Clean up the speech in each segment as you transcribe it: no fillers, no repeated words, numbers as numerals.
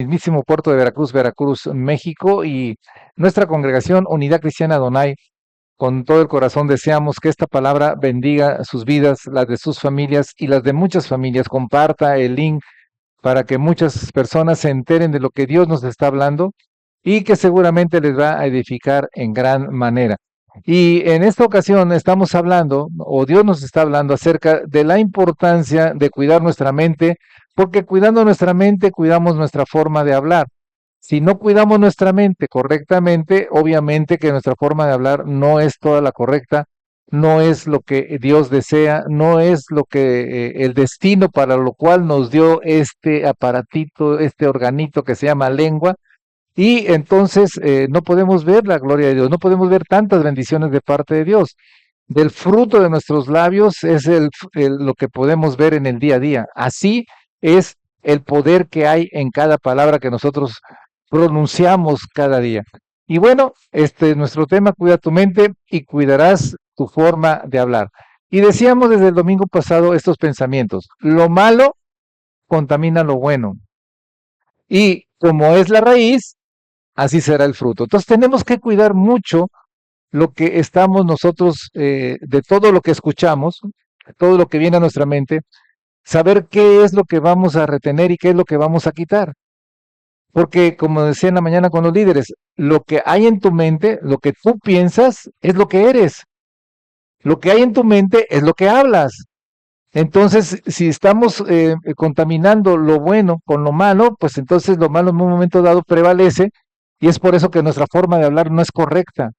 Mismísimo puerto de Veracruz, Veracruz, México, y nuestra congregación Unidad Cristiana Adonai, con todo el corazón deseamos que esta palabra bendiga sus vidas, las de sus familias y las de muchas familias. Comparta el link para que muchas personas se enteren de lo que Dios nos está hablando y que seguramente les va a edificar en gran manera. Y en esta ocasión estamos hablando, o Dios nos está hablando acerca de la importancia de cuidar nuestra mente, porque cuidando nuestra mente, cuidamos nuestra forma de hablar. Si no cuidamos nuestra mente correctamente, obviamente que nuestra forma de hablar no es toda la correcta, no es lo que Dios desea, no es lo que el destino para lo cual nos dio este aparatito, este organito que se llama lengua, y entonces no podemos ver la gloria de Dios, no podemos ver tantas bendiciones de parte de Dios. Del fruto de nuestros labios es lo que podemos ver en el día a día. Así es el poder que hay en cada palabra que nosotros pronunciamos cada día. Y bueno, este es nuestro tema: cuida tu mente y cuidarás tu forma de hablar. Y decíamos desde el domingo pasado estos pensamientos: lo malo contamina lo bueno. Y como es la raíz, así será el fruto. Entonces tenemos que cuidar mucho lo que estamos nosotros, de todo lo que escuchamos, todo lo que viene a nuestra mente, saber qué es lo que vamos a retener y qué es lo que vamos a quitar. Porque, como decía en la mañana con los líderes, lo que hay en tu mente, lo que tú piensas, es lo que eres. Lo que hay en tu mente es lo que hablas. Entonces, si estamos contaminando lo bueno con lo malo, pues entonces lo malo en un momento dado prevalece, y es por eso que nuestra forma de hablar no es correcta.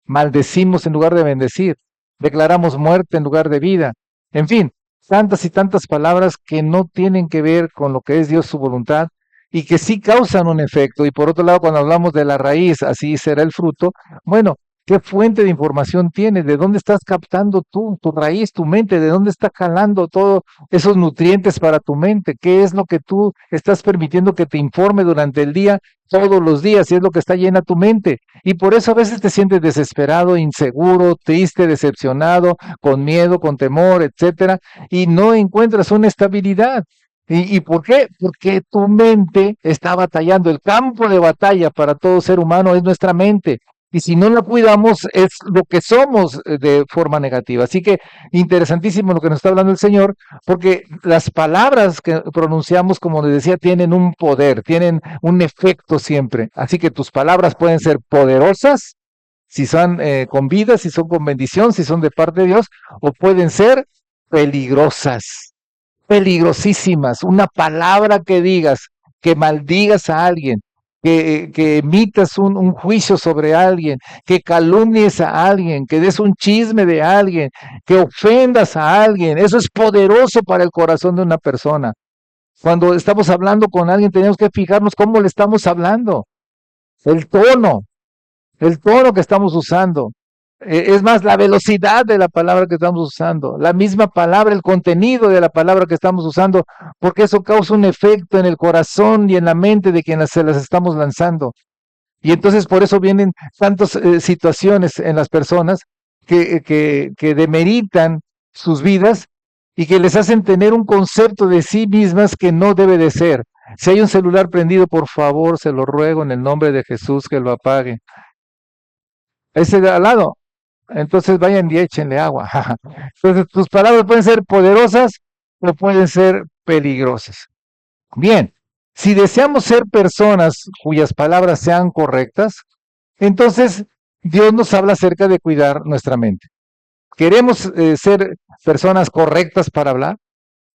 Maldecimos en lugar de bendecir, declaramos muerte en lugar de vida. En fin, tantas y tantas palabras que no tienen que ver con lo que es Dios, su voluntad, y que sí causan un efecto. Y por otro lado, cuando hablamos de la raíz, así será el fruto. Bueno, ¿qué fuente de información tienes? ¿De dónde estás captando tú, tu raíz, tu mente? ¿De dónde está jalando todos esos nutrientes para tu mente? ¿Qué es lo que tú estás permitiendo que te informe durante el día, todos los días? Y es lo que está llena tu mente. Y por eso a veces te sientes desesperado, inseguro, triste, decepcionado, con miedo, con temor, etcétera, y no encuentras una estabilidad. ¿Y por qué? Porque tu mente está batallando. El campo de batalla para todo ser humano es nuestra mente. Y si no la cuidamos, es lo que somos de forma negativa. Así que interesantísimo lo que nos está hablando el Señor, porque las palabras que pronunciamos, como les decía, tienen un poder, tienen un efecto siempre. Así que tus palabras pueden ser poderosas, si son con vida, si son con bendición, si son de parte de Dios, o pueden ser peligrosas, peligrosísimas. Una palabra que digas, que maldigas a alguien, que emitas un juicio sobre alguien, que calumnies a alguien, que des un chisme de alguien, que ofendas a alguien, eso es poderoso para el corazón de una persona. Cuando estamos hablando con alguien, tenemos que fijarnos cómo le estamos hablando, el tono, el tono que estamos usando. Es más, la velocidad de la palabra que estamos usando, la misma palabra, el contenido de la palabra que estamos usando, porque eso causa un efecto en el corazón y en la mente de quienes se las estamos lanzando. Y entonces por eso vienen tantas situaciones en las personas que demeritan sus vidas y que les hacen tener un concepto de sí mismas que no debe de ser. Si hay un celular prendido, por favor, se lo ruego en el nombre de Jesús que lo apague. Ese de al lado, entonces vayan y échenle agua. Entonces tus palabras pueden ser poderosas o pueden ser peligrosas. Bien, si deseamos ser personas cuyas palabras sean correctas, entonces Dios nos habla acerca de cuidar nuestra mente. ¿Queremos ser personas correctas para hablar?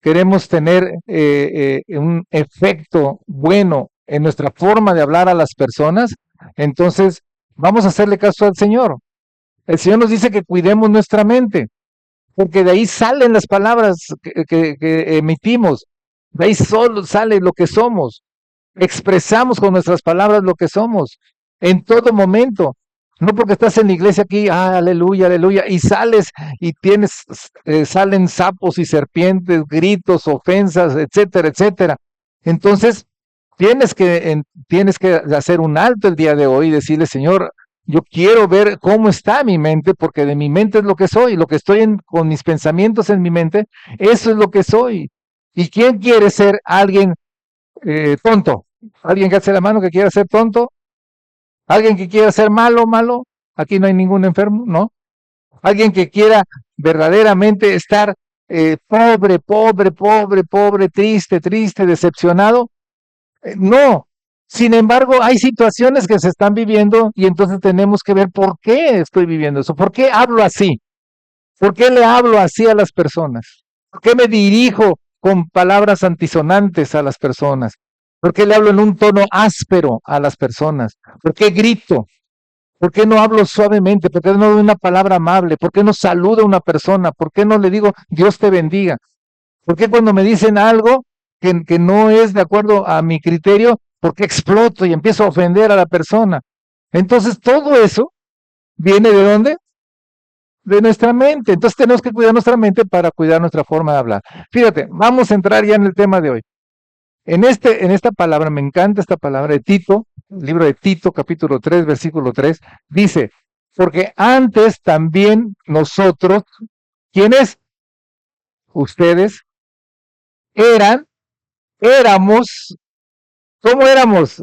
¿Queremos tener un efecto bueno en nuestra forma de hablar a las personas? Entonces vamos a hacerle caso al Señor. El Señor nos dice que cuidemos nuestra mente, porque de ahí salen las palabras que emitimos, de ahí solo sale lo que somos. Expresamos con nuestras palabras lo que somos en todo momento. No porque estás en la iglesia aquí, aleluya, aleluya, y sales y tienes, salen sapos y serpientes, gritos, ofensas, etcétera, etcétera. Entonces, tienes que hacer un alto el día de hoy y decirle: Señor, yo quiero ver cómo está mi mente, porque de mi mente es lo que soy, lo que estoy con mis pensamientos en mi mente, eso es lo que soy. ¿Y quién quiere ser alguien tonto? ¿Alguien que hace la mano que quiera ser tonto? ¿Alguien que quiera ser malo, malo? Aquí no hay ningún enfermo, ¿no? ¿Alguien que quiera verdaderamente estar pobre, pobre, pobre, pobre, triste, triste, decepcionado? No. Sin embargo, hay situaciones que se están viviendo y entonces tenemos que ver por qué estoy viviendo eso, por qué hablo así, por qué le hablo así a las personas, por qué me dirijo con palabras antisonantes a las personas, por qué le hablo en un tono áspero a las personas, por qué grito, por qué no hablo suavemente, por qué no doy una palabra amable, por qué no saludo a una persona, por qué no le digo Dios te bendiga. ¿Por qué cuando me dicen algo que no es de acuerdo a mi criterio, por qué exploto y empiezo a ofender a la persona? Entonces todo eso viene de dónde? De nuestra mente. Entonces tenemos que cuidar nuestra mente para cuidar nuestra forma de hablar. Fíjate, vamos a entrar ya en el tema de hoy. En esta palabra, me encanta esta palabra de Tito, el libro de Tito, capítulo 3, versículo 3, dice, porque antes también nosotros, ¿quiénes? Ustedes eran, éramos. ¿Cómo éramos?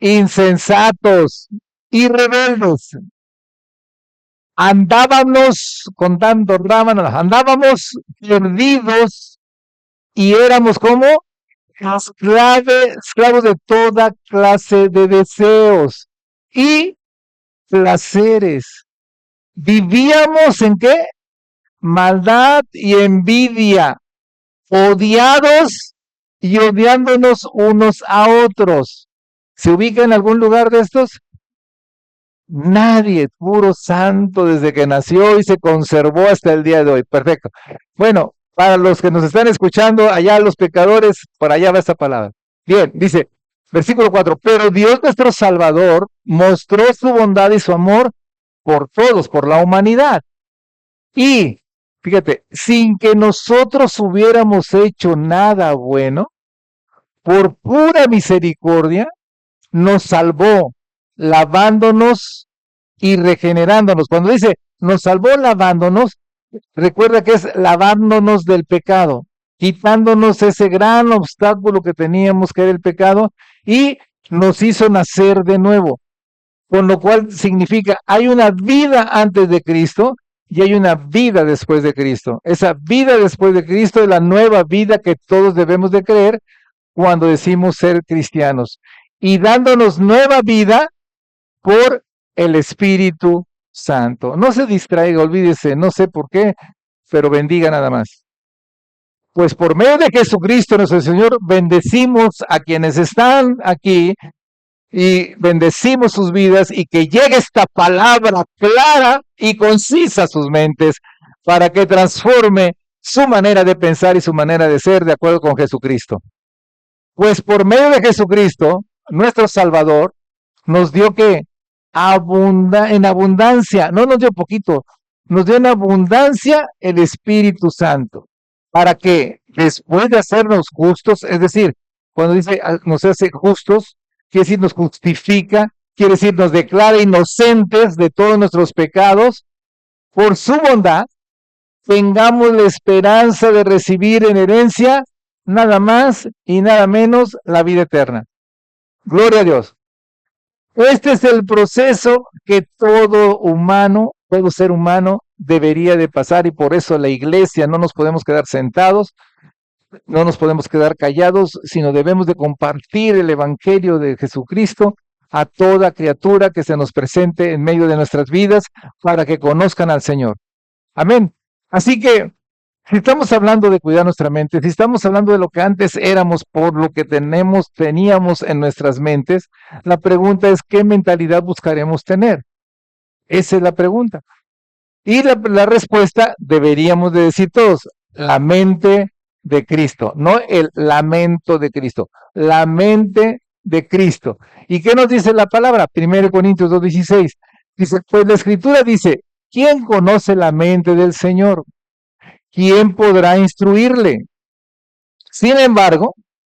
Insensatos y rebeldes. Andábamos contando rábanos, andábamos perdidos y éramos como esclavos de toda clase de deseos y placeres. Vivíamos en qué? Maldad y envidia, odiados y odiándonos unos a otros. ¿Se ubica en algún lugar de estos? Nadie, puro santo desde que nació y se conservó hasta el día de hoy. Perfecto. Bueno, para los que nos están escuchando, allá los pecadores, por allá va esta palabra. Bien, dice, versículo 4, pero Dios nuestro Salvador mostró su bondad y su amor por todos, por la humanidad. Y, fíjate, sin que nosotros hubiéramos hecho nada bueno, por pura misericordia, nos salvó, lavándonos y regenerándonos. Cuando dice nos salvó lavándonos, recuerda que es lavándonos del pecado, quitándonos ese gran obstáculo que teníamos que era el pecado y nos hizo nacer de nuevo. Con lo cual significa hay una vida antes de Cristo y hay una vida después de Cristo. Esa vida después de Cristo es la nueva vida que todos debemos de creer cuando decimos ser cristianos. Y dándonos nueva vida por el Espíritu Santo. No se distraiga, olvídese, no sé por qué, pero bendiga nada más. Pues por medio de Jesucristo nuestro Señor, bendecimos a quienes están aquí y bendecimos sus vidas y que llegue esta palabra clara y concisa a sus mentes para que transforme su manera de pensar y su manera de ser de acuerdo con Jesucristo. Pues por medio de Jesucristo, nuestro Salvador, nos dio que en abundancia, no nos dio poquito, nos dio en abundancia el Espíritu Santo, para que después de hacernos justos, es decir, cuando dice nos hace justos, quiere decir nos justifica, quiere decir nos declara inocentes de todos nuestros pecados, por su bondad, tengamos la esperanza de recibir en herencia nada más y nada menos la vida eterna. Gloria a Dios. Este es el proceso que todo humano, todo ser humano debería de pasar y por eso la iglesia no nos podemos quedar sentados, no nos podemos quedar callados, sino debemos de compartir el evangelio de Jesucristo a toda criatura que se nos presente en medio de nuestras vidas para que conozcan al Señor. Amén. Así que si estamos hablando de cuidar nuestra mente, si estamos hablando de lo que antes éramos por lo que teníamos en nuestras mentes, la pregunta es ¿qué mentalidad buscaremos tener? Esa es la pregunta. Y la respuesta deberíamos de decir todos, la mente de Cristo, no el lamento de Cristo, la mente de Cristo. ¿Y qué nos dice la palabra? 1 Corintios 2:16. Dice, pues la escritura dice, ¿quién conoce la mente del Señor? ¿Quién podrá instruirle? Sin embargo,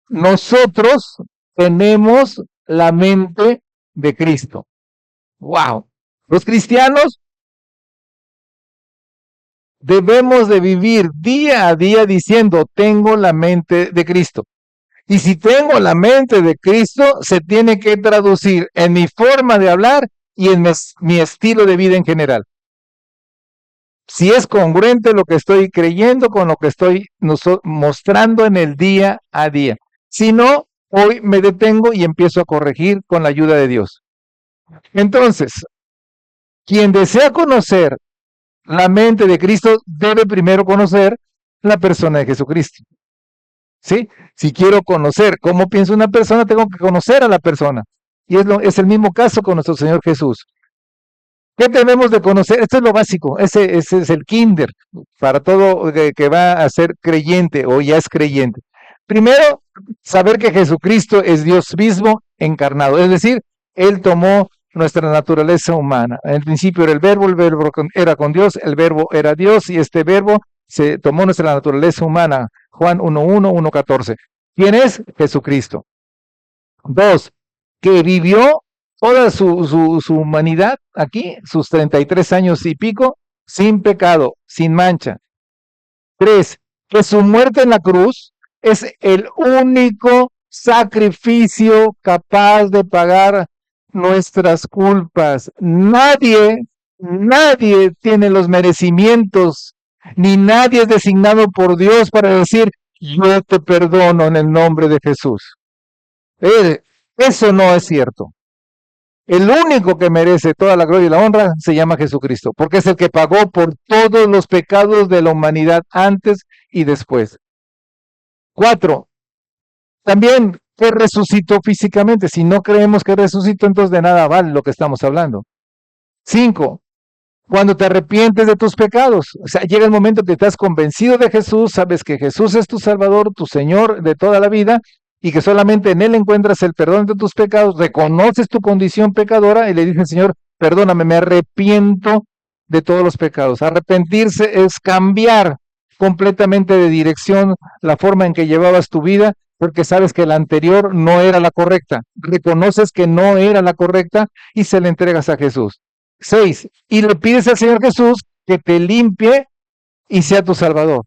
nosotros tenemos la mente de Cristo. ¡Wow! Los cristianos debemos de vivir día a día diciendo, tengo la mente de Cristo. Y si tengo la mente de Cristo, se tiene que traducir en mi forma de hablar y en mi estilo de vida en general. Si es congruente lo que estoy creyendo con lo que estoy mostrando en el día a día. Si no, hoy me detengo y empiezo a corregir con la ayuda de Dios. Entonces, quien desea conocer la mente de Cristo debe primero conocer la persona de Jesucristo. ¿Sí? Si quiero conocer cómo piensa una persona, tengo que conocer a la persona. Y es el mismo caso con nuestro Señor Jesús. ¿Qué tenemos de conocer? Esto es lo básico, ese es el kinder para todo que va a ser creyente o ya es creyente. Primero, saber que Jesucristo es Dios mismo encarnado, es decir, Él tomó nuestra naturaleza humana. En el principio era el verbo era con Dios, el verbo era Dios y este verbo se tomó nuestra naturaleza humana. Juan 1:1, 1:14. ¿Quién es? Jesucristo. Dos, que vivió toda su humanidad aquí, sus 33 años y pico, sin pecado, sin mancha. Tres, que su muerte en la cruz es el único sacrificio capaz de pagar nuestras culpas. Nadie tiene los merecimientos, ni nadie es designado por Dios para decir, yo te perdono en el nombre de Jesús. Eso no es cierto. El único que merece toda la gloria y la honra se llama Jesucristo, porque es el que pagó por todos los pecados de la humanidad antes y después. 4. También que resucitó físicamente. Si no creemos que resucitó, entonces de nada vale lo que estamos hablando. 5. Cuando te arrepientes de tus pecados, o sea, llega el momento que estás convencido de Jesús, sabes que Jesús es tu Salvador, tu Señor de toda la vida, y que solamente en Él encuentras el perdón de tus pecados, reconoces tu condición pecadora y le dices, Señor, perdóname, me arrepiento de todos los pecados. Arrepentirse es cambiar completamente de dirección la forma en que llevabas tu vida, porque sabes que la anterior no era la correcta. Reconoces que no era la correcta y se la entregas a Jesús. 6. Y le pides al Señor Jesús que te limpie y sea tu Salvador.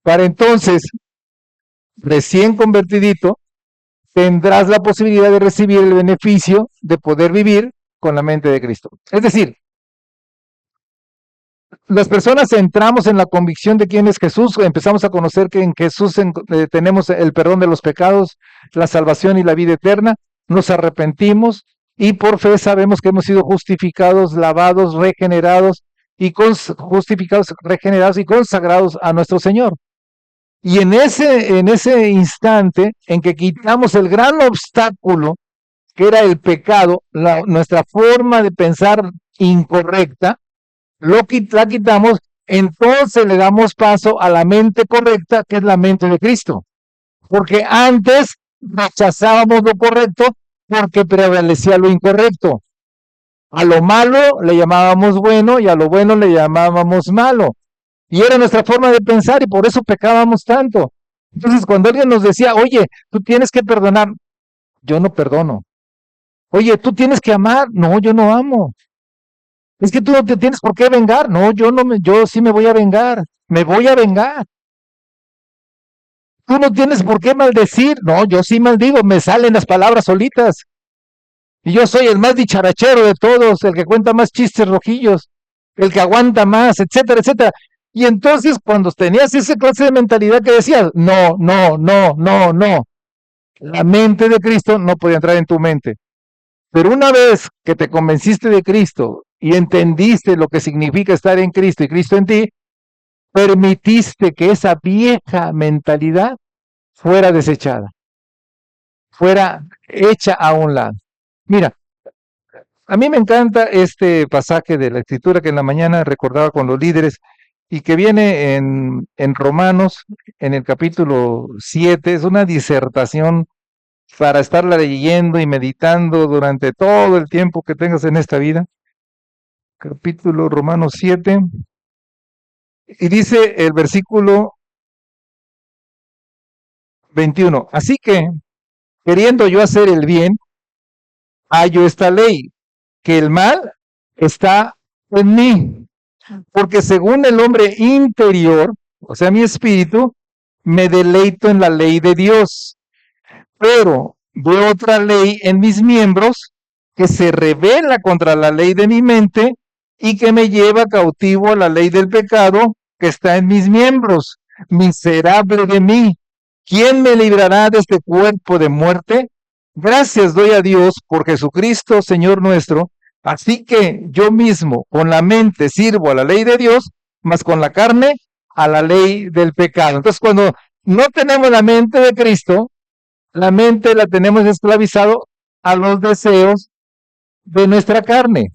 Para entonces, recién convertidito, tendrás la posibilidad de recibir el beneficio de poder vivir con la mente de Cristo. Es decir, las personas entramos en la convicción de quién es Jesús, empezamos a conocer que en Jesús tenemos el perdón de los pecados, la salvación y la vida eterna, nos arrepentimos y por fe sabemos que hemos sido justificados, lavados, regenerados y justificados, regenerados y consagrados a nuestro Señor. Y en ese instante en que quitamos el gran obstáculo que era el pecado, nuestra forma de pensar incorrecta, la quitamos, entonces le damos paso a la mente correcta, que es la mente de Cristo. Porque antes rechazábamos lo correcto porque prevalecía lo incorrecto. A lo malo le llamábamos bueno y a lo bueno le llamábamos malo. Y era nuestra forma de pensar y por eso pecábamos tanto. Entonces, cuando alguien nos decía, oye, tú tienes que perdonar, yo no perdono. Oye, tú tienes que amar, no, yo no amo. Es que tú no te tienes por qué vengar, no, yo sí me voy a vengar, me voy a vengar. Tú no tienes por qué maldecir, no, yo sí maldigo, me salen las palabras solitas. Y yo soy el más dicharachero de todos, el que cuenta más chistes rojillos, el que aguanta más, etcétera, etcétera. Y entonces cuando tenías esa clase de mentalidad que decías, no, no, no, no, no, la mente de Cristo no podía entrar en tu mente. Pero una vez que te convenciste de Cristo y entendiste lo que significa estar en Cristo y Cristo en ti, permitiste que esa vieja mentalidad fuera desechada, fuera hecha a un lado. Mira, a mí me encanta este pasaje de la Escritura que en la mañana recordaba con los líderes y que viene en Romanos, en el capítulo 7, es una disertación para estarla leyendo y meditando durante todo el tiempo que tengas en esta vida. Capítulo Romanos 7, y dice el versículo 21, así que, queriendo yo hacer el bien, hallo esta ley, que el mal está en mí, porque según el hombre interior, o sea, mi espíritu, me deleito en la ley de Dios, pero veo otra ley en mis miembros que se rebela contra la ley de mi mente y que me lleva cautivo a la ley del pecado que está en mis miembros. Miserable de mí, ¿quién me librará de este cuerpo de muerte? Gracias doy a Dios por Jesucristo, Señor nuestro. Así que yo mismo con la mente sirvo a la ley de Dios, mas con la carne a la ley del pecado. Entonces, cuando no tenemos la mente de Cristo, la mente la tenemos esclavizado a los deseos de nuestra carne.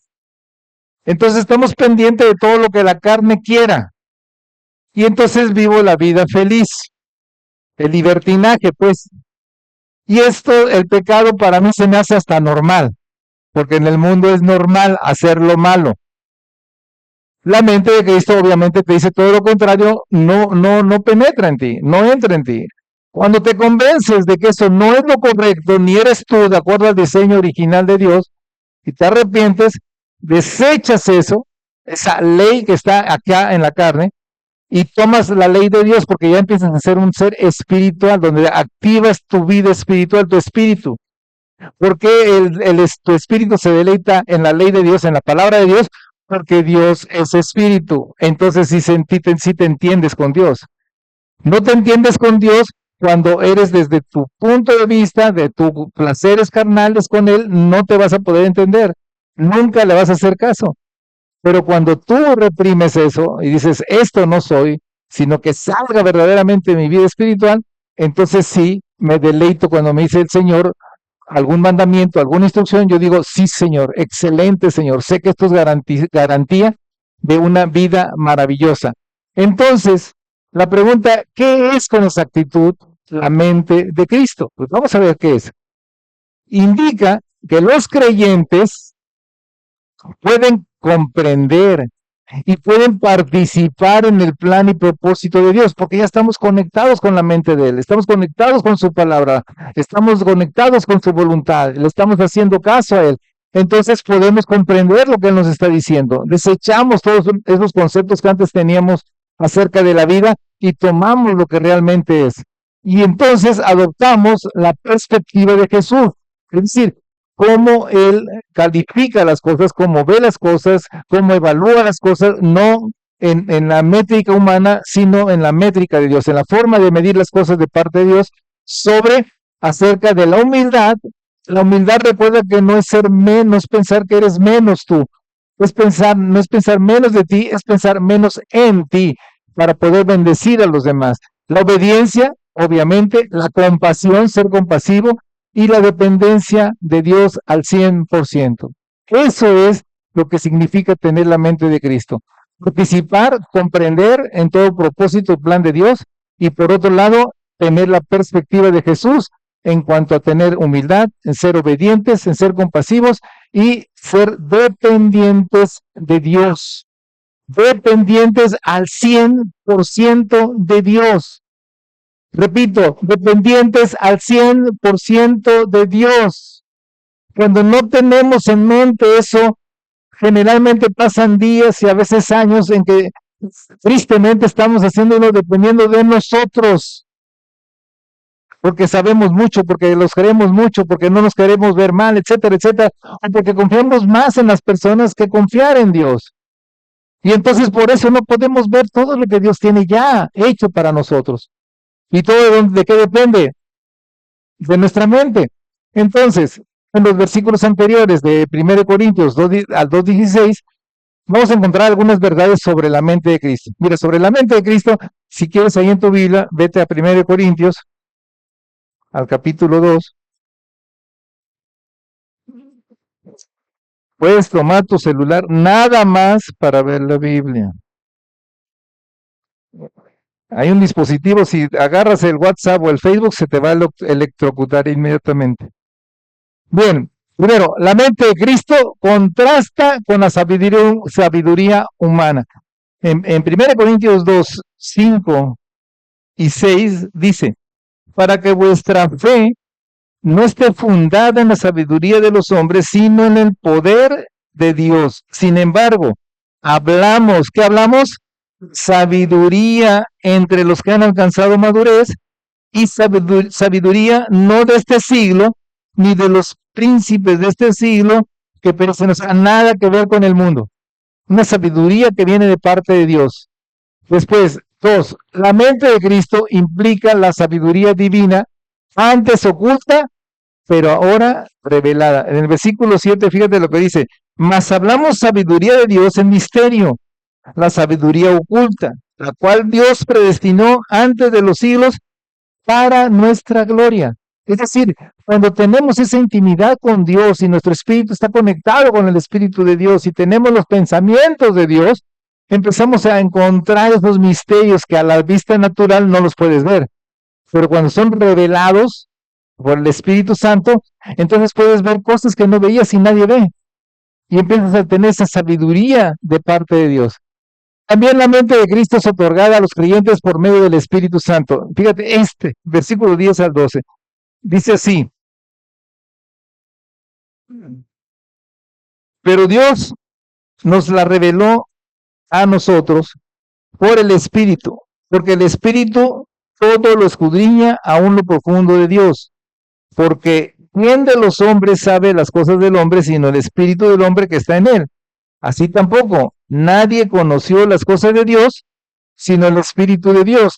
Entonces estamos pendientes de todo lo que la carne quiera. Y entonces vivo la vida feliz. El libertinaje, pues. Y esto, el pecado para mí se me hace hasta normal, porque en el mundo es normal hacer lo malo. La mente de Cristo obviamente te dice todo lo contrario, no penetra en ti, no entra en ti. Cuando te convences de que eso no es lo correcto, ni eres tú de acuerdo al diseño original de Dios, y te arrepientes, desechas eso, esa ley que está acá en la carne, y tomas la ley de Dios porque ya empiezas a ser un ser espiritual, donde activas tu vida espiritual, tu espíritu. Porque tu espíritu se deleita en la ley de Dios, en la palabra de Dios, porque Dios es espíritu. Entonces sí te entiendes con Dios. No te entiendes con Dios cuando eres desde tu punto de vista, de tus placeres carnales con Él, no te vas a poder entender. Nunca le vas a hacer caso. Pero cuando tú reprimes eso y dices, esto no soy, sino que salga verdaderamente de mi vida espiritual, entonces sí, me deleito cuando me dice el Señor algún mandamiento, alguna instrucción, yo digo, sí, Señor, excelente, Señor, sé que esto es garantía de una vida maravillosa. Entonces, la pregunta, ¿qué es con exactitud la mente de Cristo? Pues vamos a ver qué es. Indica que los creyentes pueden comprender y pueden participar en el plan y propósito de Dios, porque ya estamos conectados con la mente de Él, estamos conectados con su palabra, estamos conectados con su voluntad, le estamos haciendo caso a Él. Entonces podemos comprender lo que Él nos está diciendo. Desechamos todos esos conceptos que antes teníamos acerca de la vida y tomamos lo que realmente es. Y entonces adoptamos la perspectiva de Jesús, es decir, cómo Él califica las cosas, cómo ve las cosas, cómo evalúa las cosas, no en la métrica humana, sino en la métrica de Dios, en la forma de medir las cosas de parte de Dios, acerca de la humildad. La humildad, recuerda que no es ser menos, pensar que eres menos tú, no es pensar menos de ti, es pensar menos en ti para poder bendecir a los demás. La obediencia, obviamente, la compasión, ser compasivo, y la dependencia de Dios al 100%. Eso es lo que significa tener la mente de Cristo. Participar, comprender en todo propósito el plan de Dios y por otro lado, tener la perspectiva de Jesús en cuanto a tener humildad, en ser obedientes, en ser compasivos y ser dependientes de Dios. Dependientes al 100% de Dios. Repito, dependientes al 100% de Dios. Cuando no tenemos en mente eso, generalmente pasan días y a veces años en que tristemente estamos haciéndolo dependiendo de nosotros. Porque sabemos mucho, porque los queremos mucho, porque no nos queremos ver mal, etcétera, etcétera. O porque confiamos más en las personas que confiar en Dios. Y entonces por eso no podemos ver todo lo que Dios tiene ya hecho para nosotros. ¿Y todo de qué depende? De nuestra mente. Entonces, en los versículos anteriores de 1 Corintios 2 al 2:16, vamos a encontrar algunas verdades sobre la mente de Cristo. Mira, sobre la mente de Cristo, si quieres ahí en tu Biblia, vete a 1 Corintios, al capítulo 2. Puedes tomar tu celular nada más para ver la Biblia. Hay un dispositivo, si agarras el WhatsApp o el Facebook, se te va a electrocutar inmediatamente. Bien, primero, la mente de Cristo contrasta con la sabiduría humana. En 1 Corintios 2, 5 y 6 dice, para que vuestra fe no esté fundada en la sabiduría de los hombres, sino en el poder de Dios. Sin embargo, hablamos, ¿qué hablamos? sabiduría entre los que han alcanzado madurez y sabiduría no de este siglo, ni de los príncipes de este siglo que perecen, o sea, nada que ver con el mundo. Una sabiduría que viene de parte de Dios. Después, dos, la mente de Cristo implica la sabiduría divina, antes oculta, pero ahora revelada. En el versículo 7, fíjate lo que dice, mas hablamos sabiduría de Dios en misterio, la sabiduría oculta, la cual Dios predestinó antes de los siglos para nuestra gloria. Es decir, cuando tenemos esa intimidad con Dios y nuestro espíritu está conectado con el Espíritu de Dios y tenemos los pensamientos de Dios, empezamos a encontrar esos misterios que a la vista natural no los puedes ver. Pero cuando son revelados por el Espíritu Santo, entonces puedes ver cosas que no veías y nadie ve. Y empiezas a tener esa sabiduría de parte de Dios. También la mente de Cristo es otorgada a los creyentes por medio del Espíritu Santo. Fíjate, versículo 10 al 12, dice así, pero Dios nos la reveló a nosotros por el Espíritu, porque el Espíritu todo lo escudriña aún lo profundo de Dios, porque ¿quién de los hombres sabe las cosas del hombre sino el Espíritu del hombre que está en él? Así tampoco, nadie conoció las cosas de Dios sino el Espíritu de Dios.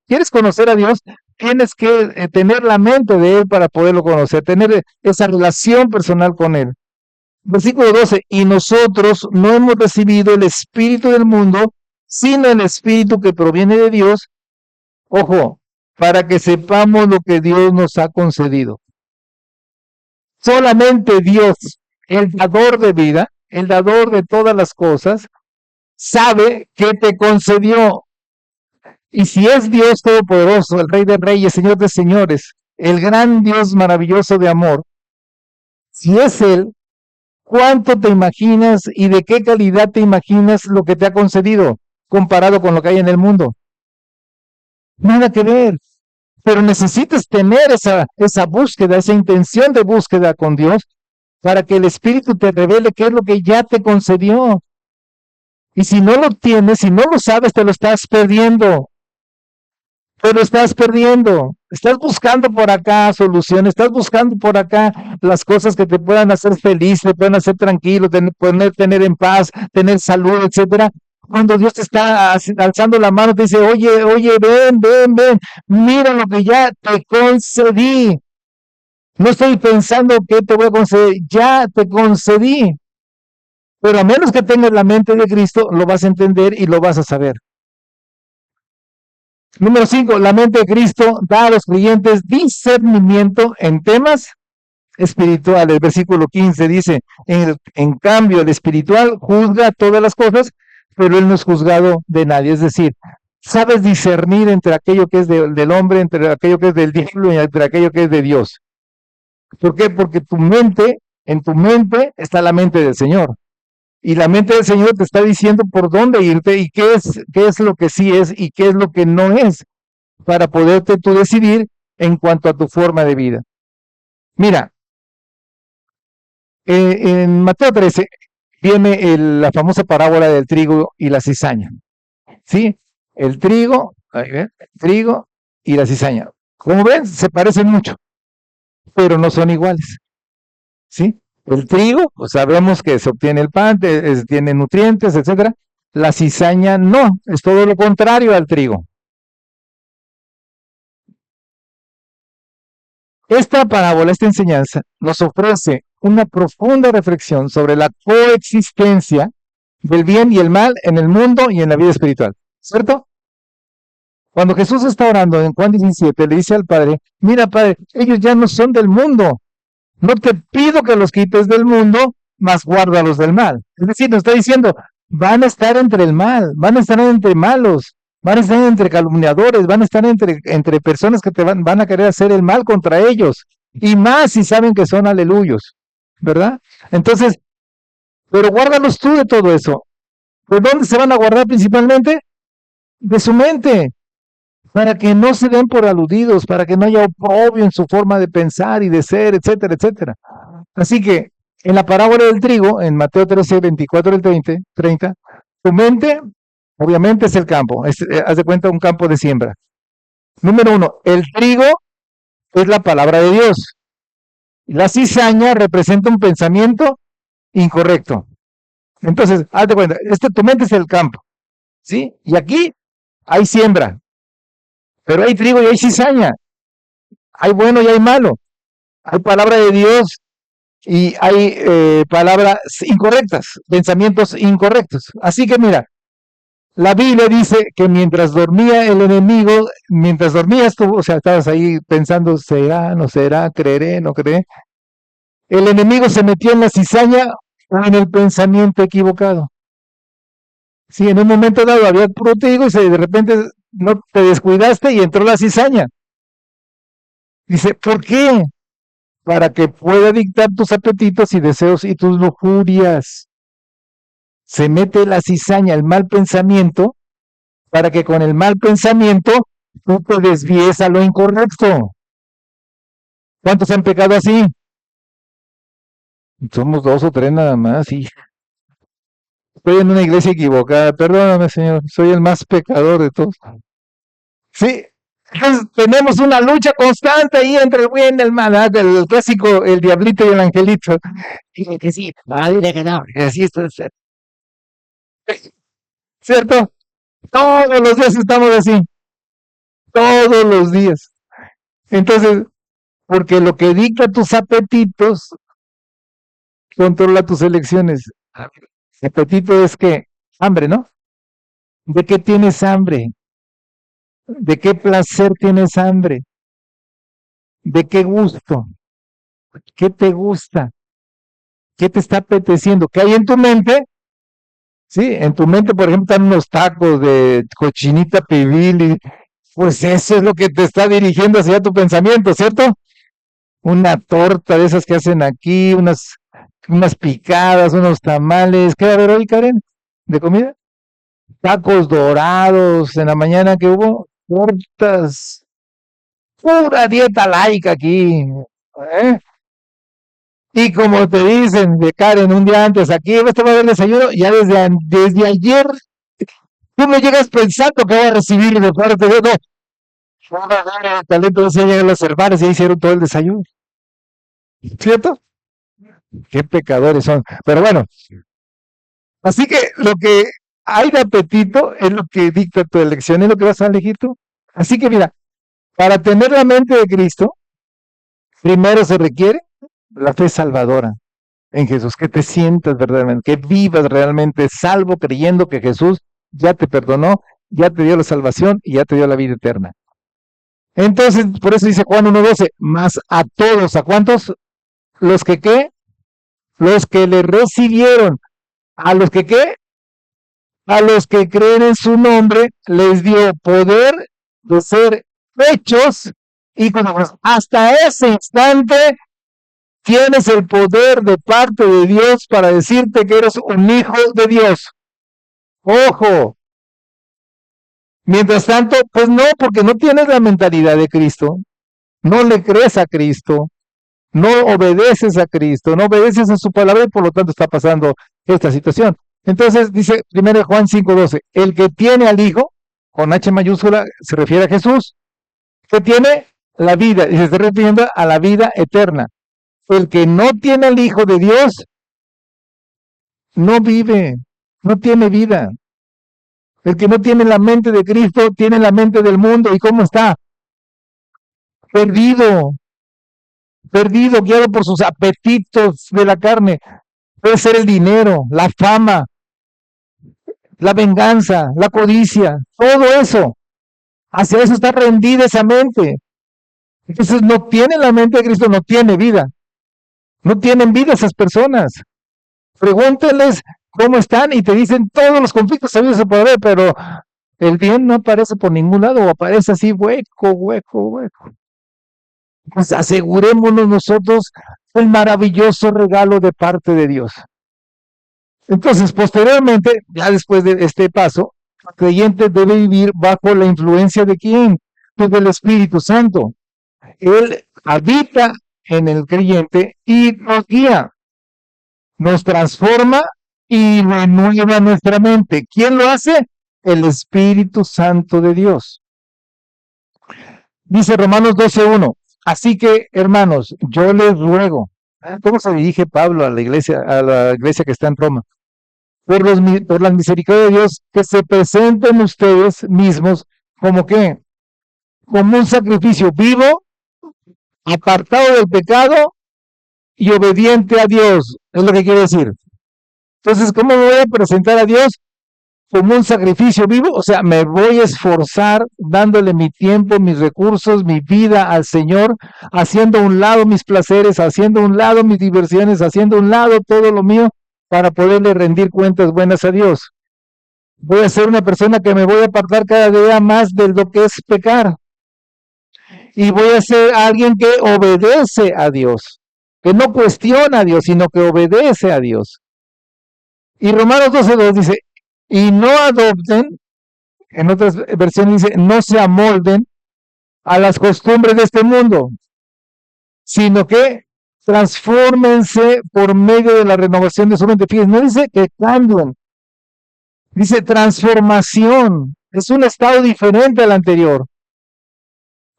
¿Quieres conocer a Dios? Tienes que tener la mente de Él para poderlo conocer, tener esa relación personal con Él. Versículo 12, y nosotros no hemos recibido el Espíritu del mundo, sino el Espíritu que proviene de Dios, ojo, para que sepamos lo que Dios nos ha concedido. Solamente Dios, el dador de vida, el dador de todas las cosas, sabe que te concedió. Y si es Dios Todopoderoso, el Rey de Reyes, Señor de Señores, el gran Dios maravilloso de amor, si es Él, ¿cuánto te imaginas y de qué calidad te imaginas lo que te ha concedido comparado con lo que hay en el mundo? Nada que ver. Pero necesitas tener esa búsqueda, esa intención de búsqueda con Dios para que el Espíritu te revele qué es lo que ya te concedió. Y si no lo tienes, si no lo sabes, te lo estás perdiendo. Te lo estás perdiendo. Estás buscando por acá soluciones, estás buscando por acá las cosas que te puedan hacer feliz, te puedan hacer tranquilo, poder tener en paz, tener salud, etcétera. Cuando Dios te está alzando la mano, te dice, oye, ven, mira lo que ya te concedí. No estoy pensando que te voy a conceder, ya te concedí. Pero a menos que tengas la mente de Cristo, lo vas a entender y lo vas a saber. Número 5, la mente de Cristo da a los creyentes discernimiento en temas espirituales. Versículo 15 dice, en cambio el espiritual juzga todas las cosas, pero él no es juzgado de nadie. Es decir, sabes discernir entre aquello que es del hombre, entre aquello que es del diablo y entre aquello que es de Dios. ¿Por qué? Porque en tu mente está la mente del Señor. Y la mente del Señor te está diciendo por dónde irte y qué es lo que sí es y qué es lo que no es, para poderte tú decidir en cuanto a tu forma de vida. Mira, en Mateo 13 viene la famosa parábola del trigo y la cizaña. ¿Sí? El trigo y la cizaña. Como ven, se parecen mucho, pero no son iguales. ¿Sí? El trigo, pues sabemos que se obtiene el pan, tiene nutrientes, etcétera. La cizaña no, es todo lo contrario al trigo. Esta parábola, esta enseñanza, nos ofrece una profunda reflexión sobre la coexistencia del bien y el mal en el mundo y en la vida espiritual, ¿cierto? Cuando Jesús está orando en Juan 17, le dice al Padre, mira Padre, ellos ya no son del mundo, no te pido que los quites del mundo, mas guárdalos del mal. Es decir, nos está diciendo, van a estar entre el mal, van a estar entre malos, van a estar entre calumniadores, van a estar entre personas que te van a querer hacer el mal contra ellos. Y más si saben que son aleluyos, ¿verdad? Entonces, pero guárdalos tú de todo eso. ¿De dónde se van a guardar principalmente? De su mente, para que no se den por aludidos, para que no haya oprobio en su forma de pensar y de ser, etcétera, etcétera. Así que en la parábola del trigo, en Mateo 13, 24 al 30, tu mente Obviamente es el campo, haz de cuenta un campo de siembra. Número uno, el trigo es la palabra de Dios. La cizaña representa un pensamiento incorrecto. Entonces, haz de cuenta, tu mente es el campo, ¿sí? Y aquí hay siembra, pero hay trigo y hay cizaña, hay bueno y hay malo, hay palabra de Dios y hay palabras incorrectas, pensamientos incorrectos. Así que mira, la Biblia dice que mientras dormía el enemigo, mientras dormías tú, o sea, estabas ahí pensando, será, no será, creeré, no creeré, el enemigo se metió en la cizaña o en el pensamiento equivocado. Sí, en un momento dado había puro trigo y de repente no te descuidaste y entró la cizaña. Dice, ¿por qué? Para que pueda dictar tus apetitos y deseos y tus lujurias. Se mete la cizaña, el mal pensamiento, para que con el mal pensamiento tú te desvíes a lo incorrecto. ¿Cuántos han pecado así? Somos 2 o 3 nada más y estoy en una iglesia equivocada. Perdóname, Señor, soy el más pecador de todos. Sí, entonces tenemos una lucha constante ahí entre el bien y el mal, ¿eh? El clásico, el diablito y el angelito. Dile que sí, dile que no, que así esto es cierto. Todos los días estamos así, todos los días. Entonces, porque lo que dicta tus apetitos controla tus elecciones. Apetito es que hambre, ¿no? ¿De qué tienes hambre? ¿De qué placer tienes hambre? ¿De qué gusto? ¿Qué te gusta? ¿Qué te está apeteciendo? ¿Qué hay en tu mente? Sí, en tu mente, por ejemplo, están unos tacos de cochinita pibil y pues eso es lo que te está dirigiendo hacia tu pensamiento, ¿cierto? Una torta de esas que hacen aquí, unas picadas, unos tamales. ¿Qué va a haber hoy, Karen? ¿De comida? Tacos dorados en la mañana que hubo, tortas, pura dieta laica aquí, ¿eh? Y como te dicen de Karen un día antes, aquí este va a haber desayuno, ya desde ayer tú no llegas pensando que va a recibir de parte de no. El talento se llegan los hermanos y ya hicieron todo el desayuno, ¿cierto? Qué pecadores son. Pero bueno, así que lo que hay de apetito es lo que dicta tu elección, es lo que vas a elegir tú. Así que mira, para tener la mente de Cristo, primero se requiere la fe salvadora en Jesús, que te sientas verdaderamente, que vivas realmente salvo creyendo que Jesús ya te perdonó, ya te dio la salvación y ya te dio la vida eterna. Entonces, por eso dice Juan 1:12, más a todos, ¿a cuántos? Los que qué? Los que le recibieron. ¿A los que qué? A los que creen en su nombre les dio poder de ser hechos y hasta ese instante tienes el poder de parte de Dios para decirte que eres un hijo de Dios. Ojo. Mientras tanto, pues no, porque no tienes la mentalidad de Cristo, no le crees a Cristo, no obedeces a Cristo, no obedeces a su palabra y por lo tanto está pasando esta situación. Entonces dice 1 Juan 5:12, el que tiene al Hijo, con H mayúscula, se refiere a Jesús, que tiene la vida, y se está refiriendo a la vida eterna. El que no tiene al Hijo de Dios, no vive, no tiene vida. El que no tiene la mente de Cristo, tiene la mente del mundo. ¿Y cómo está? Perdido, perdido, guiado por sus apetitos de la carne. Puede ser el dinero, la fama, la venganza, la codicia, todo eso. Hacia eso está rendida esa mente. Entonces no tiene la mente de Cristo, no tiene vida. No tienen vida esas personas. Pregúntenles cómo están y te dicen todos los conflictos sabidos se puede ver, pero el bien no aparece por ningún lado o aparece así hueco, hueco, hueco. Pues asegurémonos nosotros el maravilloso regalo de parte de Dios. Entonces, posteriormente, ya después de este paso, el creyente debe vivir bajo la influencia de quién? Pues del Espíritu Santo. Él habita en el creyente y nos guía, nos transforma y renueva nuestra mente. ¿Quién lo hace? el Espíritu Santo de Dios. Dice Romanos 12:1, así que, hermanos, yo les ruego, ¿cómo se dirige Pablo a la iglesia que está en Roma? Por la misericordia de Dios, que se presenten ustedes mismos como que, como un sacrificio vivo, apartado del pecado y obediente a Dios, es lo que quiere decir. Entonces, ¿cómo me voy a presentar a Dios? Como un sacrificio vivo, o sea, me voy a esforzar dándole mi tiempo, mis recursos, mi vida al Señor, haciendo a un lado mis placeres, haciendo a un lado mis diversiones, haciendo a un lado todo lo mío para poderle rendir cuentas buenas a Dios. Voy a ser una persona que me voy a apartar cada día más de lo que es pecar. Y voy a ser alguien que obedece a Dios, que no cuestiona a Dios, sino que obedece a Dios. Y Romanos 12:2 dice, y no adopten, en otras versiones dice, no se amolden a las costumbres de este mundo, sino que transfórmense por medio de la renovación de su mente. Fíjense, no dice que cambien, dice transformación, es un estado diferente al anterior,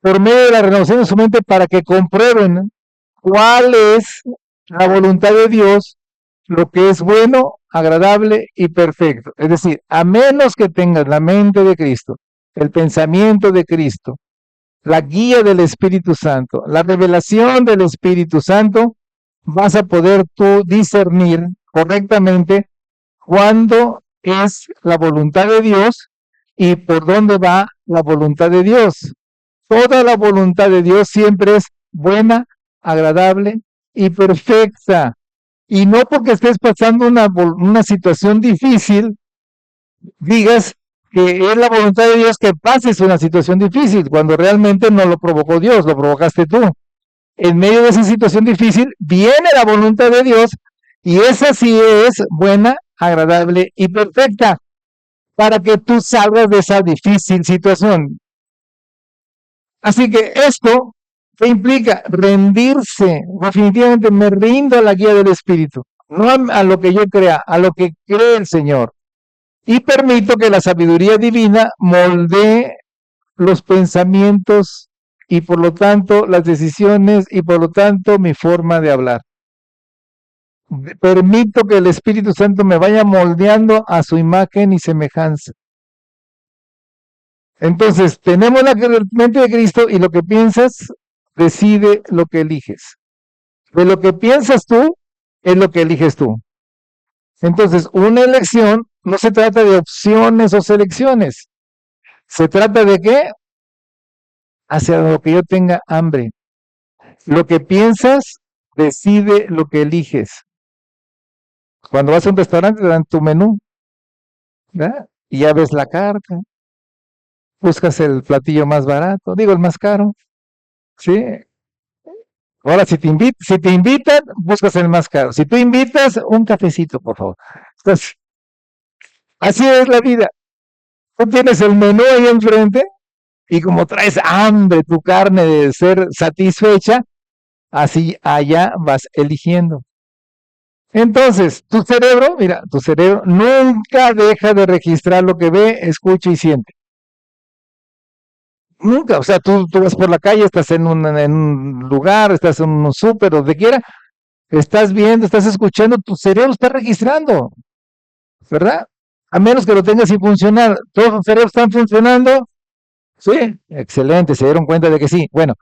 por medio de la renovación de su mente para que comprueben cuál es la voluntad de Dios, lo que es bueno, agradable y perfecto. Es decir, a menos que tengas la mente de Cristo, el pensamiento de Cristo, la guía del Espíritu Santo, la revelación del Espíritu Santo, vas a poder tú discernir correctamente cuándo es la voluntad de Dios y por dónde va la voluntad de Dios. Toda la voluntad de Dios siempre es buena, agradable y perfecta. Y no porque estés pasando una situación difícil, digas que es la voluntad de Dios que pases una situación difícil, cuando realmente no lo provocó Dios, lo provocaste tú. En medio de esa situación difícil viene la voluntad de Dios y esa sí es buena, agradable y perfecta para que tú salgas de esa difícil situación. Así que esto, ¿qué implica? Rendirse. Definitivamente me rindo a la guía del Espíritu, no a lo que yo crea, a lo que cree el Señor. Y permito que la sabiduría divina moldee los pensamientos y por lo tanto las decisiones y por lo tanto mi forma de hablar. Permito que el Espíritu Santo me vaya moldeando a su imagen y semejanza. Entonces, tenemos la mente de Cristo y lo que piensas decide lo que eliges. De lo que piensas tú es lo que eliges tú. Entonces, una elección no se trata de opciones o selecciones. Se trata de qué? Hacia lo que yo tenga hambre. Lo que piensas decide lo que eliges. Cuando vas a un restaurante te dan tu menú, ¿verdad? Y ya ves la carta, buscas el platillo más barato, digo el más caro, ¿sí? Ahora, si te invitan, buscas el más caro. Si tú invitas, un cafecito, por favor. Entonces, así es la vida. Tú tienes el menú ahí enfrente y como traes hambre, tu carne de ser satisfecha, así allá vas eligiendo. Entonces, tu cerebro, mira, tu cerebro nunca deja de registrar lo que ve, escucha y siente. Nunca, o sea, tú vas por la calle, estás en un lugar, estás en un súper, donde quiera, estás viendo, estás escuchando, tu cerebro está registrando, ¿verdad? A menos que lo tengas sin funcionar. ¿Todos los cerebros están funcionando? Sí, excelente, se dieron cuenta de que sí. Bueno,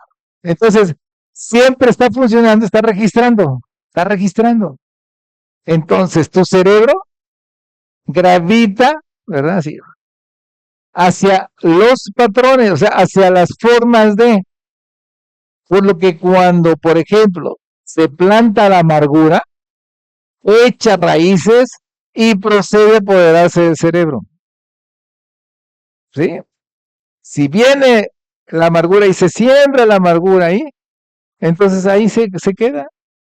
entonces, siempre está funcionando, está registrando, está registrando. Entonces, tu cerebro gravita, ¿verdad? Sí, hacia los patrones, o sea, hacia las formas de, por lo que cuando, por ejemplo, se planta la amargura, echa raíces y procede a apoderarse del cerebro. ¿Sí? Si viene la amargura y se siembra la amargura ahí, entonces ahí se queda,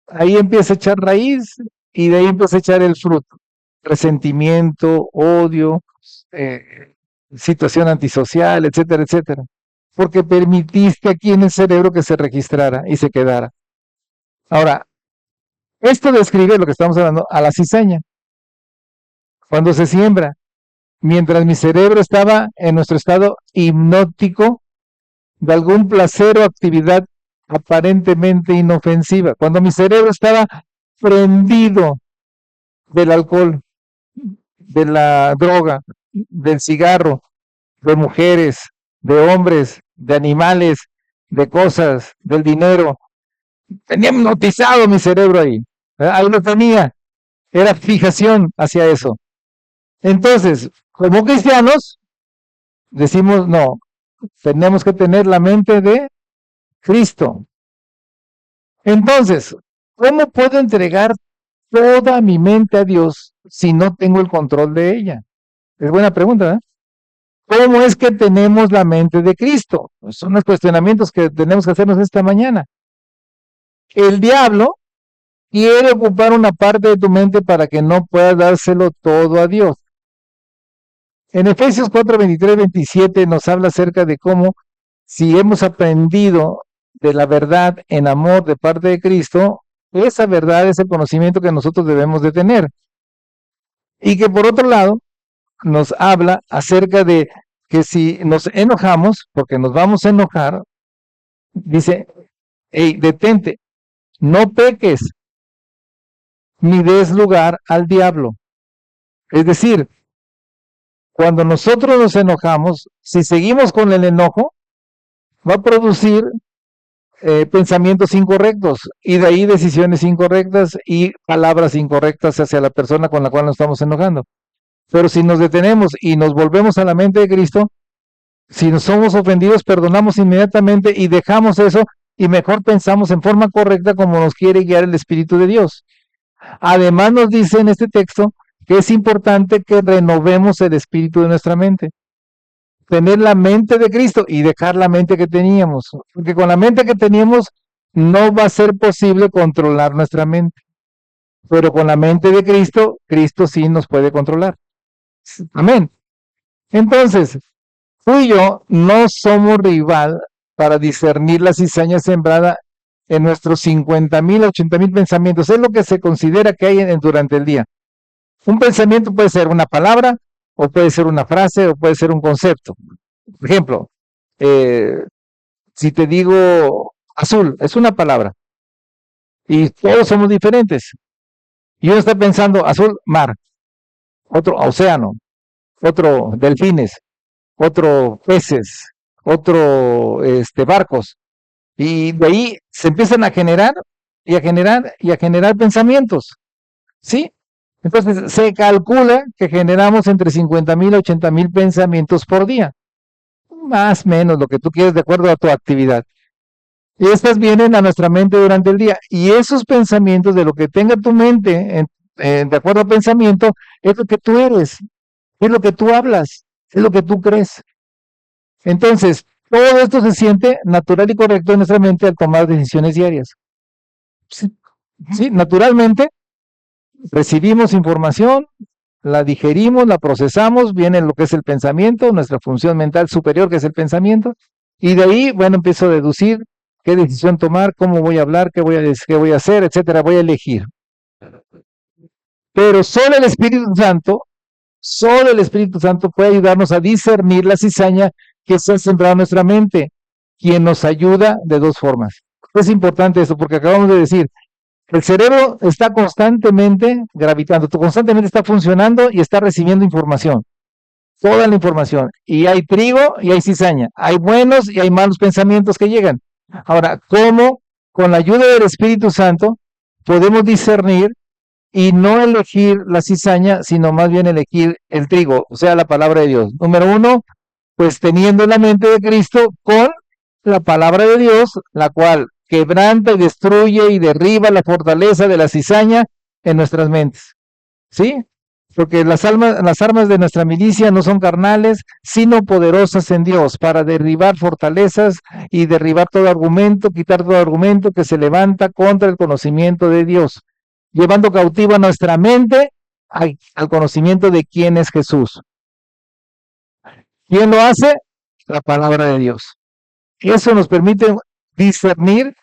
ahí empieza a echar raíz y de ahí empieza a echar el fruto. Resentimiento, odio, situación antisocial, etcétera, etcétera. Porque permitiste aquí en el cerebro que se registrara y se quedara. Ahora, esto describe lo que estamos hablando a la cizaña. Cuando se siembra, mientras mi cerebro estaba en nuestro estado hipnótico de algún placer o actividad aparentemente inofensiva. Cuando mi cerebro estaba prendido del alcohol, de la droga, del cigarro, de mujeres, de hombres, de animales, de cosas, del dinero. Tenía hipnotizado mi cerebro ahí. Ahí lo tenía. Era fijación hacia eso. Entonces, como cristianos, decimos, no, tenemos que tener la mente de Cristo. Entonces, ¿cómo puedo entregar toda mi mente a Dios si no tengo el control de ella? Es buena pregunta, ¿eh? ¿Cómo es que tenemos la mente de Cristo? Pues son los cuestionamientos que tenemos que hacernos esta mañana. El diablo quiere ocupar una parte de tu mente para que no puedas dárselo todo a Dios. En Efesios 4, 23, 27 nos habla acerca de cómo si hemos aprendido de la verdad en amor de parte de Cristo, esa verdad es el conocimiento que nosotros debemos de tener. Y que por otro lado nos habla acerca de que si nos enojamos, porque nos vamos a enojar, dice, hey, detente, no peques, ni des lugar al diablo. Es decir, cuando nosotros nos enojamos, si seguimos con el enojo, va a producir pensamientos incorrectos y de ahí decisiones incorrectas y palabras incorrectas hacia la persona con la cual nos estamos enojando. Pero si nos detenemos y nos volvemos a la mente de Cristo, si nos somos ofendidos, perdonamos inmediatamente y dejamos eso y mejor pensamos en forma correcta como nos quiere guiar el Espíritu de Dios. Además nos dice en este texto que es importante que renovemos el espíritu de nuestra mente. Tener la mente de Cristo y dejar la mente que teníamos. Porque con la mente que teníamos no va a ser posible controlar nuestra mente. Pero con la mente de Cristo, Cristo sí nos puede controlar. Amén. Entonces, tú y yo no somos rival para discernir la cizaña sembrada en nuestros 50,000, 80,000 pensamientos. Es lo que se considera que hay durante el día. Un pensamiento puede ser una palabra, o puede ser una frase, o puede ser un concepto. Por ejemplo, si te digo azul, es una palabra, y todos somos diferentes. Y uno está pensando azul, mar, otro océano, otro delfines, otro peces, otro barcos. Y de ahí se empiezan a generar y a generar y a generar pensamientos, ¿sí? Entonces se calcula que generamos entre 50,000 y 80,000 pensamientos por día, más o menos lo que tú quieres de acuerdo a tu actividad. Y estas vienen a nuestra mente durante el día. Y esos pensamientos de lo que tenga tu mente, de acuerdo al pensamiento, es lo que tú eres, es lo que tú hablas, es lo que tú crees. Entonces, todo esto se siente natural y correcto en nuestra mente al tomar decisiones diarias. Sí, sí, naturalmente recibimos información, la digerimos, la procesamos, viene lo que es el pensamiento, nuestra función mental superior que es el pensamiento, y de ahí, bueno, empiezo a deducir qué decisión tomar, cómo voy a hablar, qué voy a hacer, etcétera, voy a elegir. Pero solo el Espíritu Santo puede ayudarnos a discernir la cizaña que se ha sembrado en nuestra mente, quien nos ayuda de dos formas. Es importante esto porque acabamos de decir, el cerebro está constantemente gravitando, constantemente está funcionando y está recibiendo información, toda la información. Y hay trigo y hay cizaña, hay buenos y hay malos pensamientos que llegan. Ahora, ¿cómo con la ayuda del Espíritu Santo podemos discernir y no elegir la cizaña, sino más bien elegir el trigo, o sea, la palabra de Dios? Número uno, pues teniendo la mente de Cristo con la palabra de Dios, la cual quebranta y destruye y derriba la fortaleza de la cizaña en nuestras mentes. ¿Sí? Porque las armas de nuestra milicia no son carnales, sino poderosas en Dios para derribar fortalezas y derribar todo argumento, quitar todo argumento que se levanta contra el conocimiento de Dios, llevando cautiva nuestra mente al conocimiento de quién es Jesús. ¿Quién lo hace? La palabra de Dios. Eso nos permite discernir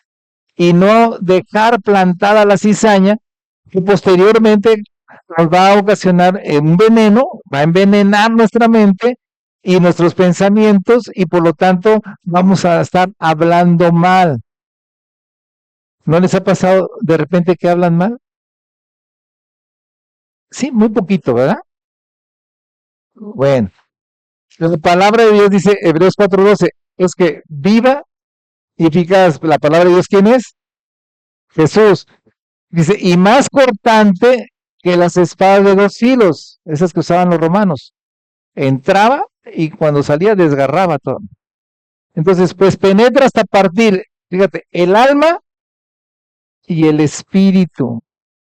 y no dejar plantada la cizaña que posteriormente nos va a ocasionar un veneno, va a envenenar nuestra mente y nuestros pensamientos y por lo tanto vamos a estar hablando mal. ¿No les ha pasado de repente que hablan mal? Sí, muy poquito, ¿verdad? Bueno, la palabra de Dios dice, Hebreos 4:12, es que viva y eficaz. La palabra de Dios, ¿quién es? Jesús. Dice, y más cortante que las espadas de dos filos, esas que usaban los romanos. Entraba y cuando salía desgarraba todo. Entonces, pues penetra hasta partir, fíjate, el alma y el espíritu.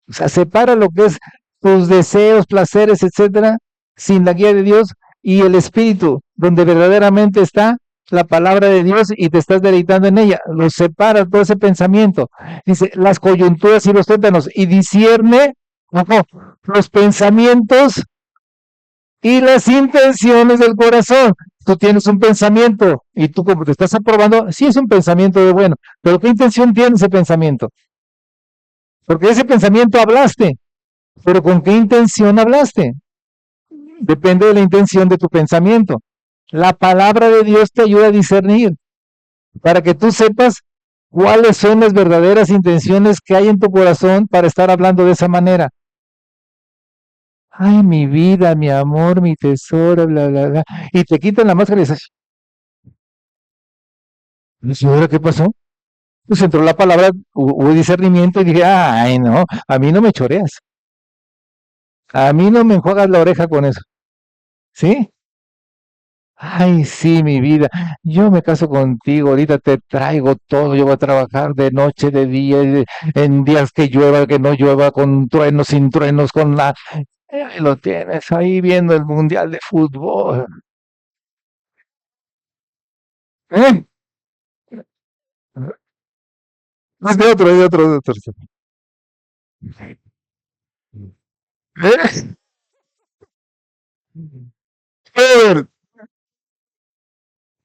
O sea, separa lo que es tus deseos, placeres, etcétera, sin la guía de Dios, y el espíritu, donde verdaderamente está la palabra de Dios y te estás deleitando en ella. Lo separa todo ese pensamiento. Dice, las coyunturas y los tétanos, y discierne, ojo, los pensamientos y las intenciones del corazón. Tú tienes un pensamiento y tú como te estás aprobando, sí es un pensamiento de bueno, pero ¿qué intención tiene ese pensamiento? Porque ese pensamiento hablaste, pero ¿con qué intención hablaste? Depende de la intención de tu pensamiento. La palabra de Dios te ayuda a discernir para que tú sepas cuáles son las verdaderas intenciones que hay en tu corazón para estar hablando de esa manera. Ay, mi vida, mi amor, mi tesoro, bla, bla, bla. Y te quitan la máscara y dices, ¿ahora qué pasó? Pues entró la palabra, hubo discernimiento y dije, ay, no, a mí no me choreas. A mí no me enjuagas la oreja con eso. ¿Sí? Ay, sí, mi vida. Yo me caso contigo, ahorita te traigo todo. Yo voy a trabajar de noche, de día, en días que llueva, que no llueva, con truenos, sin truenos, con la... Ahí lo tienes, ahí viendo el Mundial de Fútbol. ¿Eh? Es de otro, es de otro, de otro. ¿Eh? A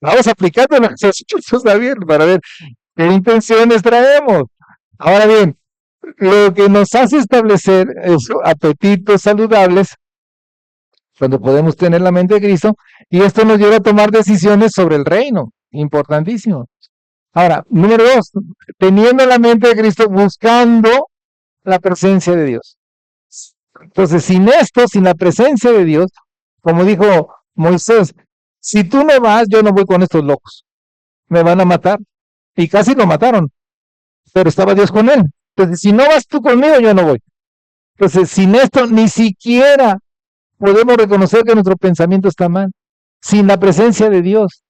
vamos aplicando los ejercicios, David, para ver qué intenciones traemos. Ahora bien, lo que nos hace establecer esos apetitos saludables cuando podemos tener la mente de Cristo, y esto nos lleva a tomar decisiones sobre el reino, importantísimo. Ahora, número dos, teniendo la mente de Cristo, buscando la presencia de Dios. Entonces, sin esto, sin la presencia de Dios, como dijo Moisés, si tú no vas, yo no voy con estos locos, me van a matar. Y casi lo mataron, pero estaba Dios con él. Entonces, si no vas tú conmigo, yo no voy. Entonces, sin esto, ni siquiera podemos reconocer que nuestro pensamiento está mal, sin la presencia de Dios.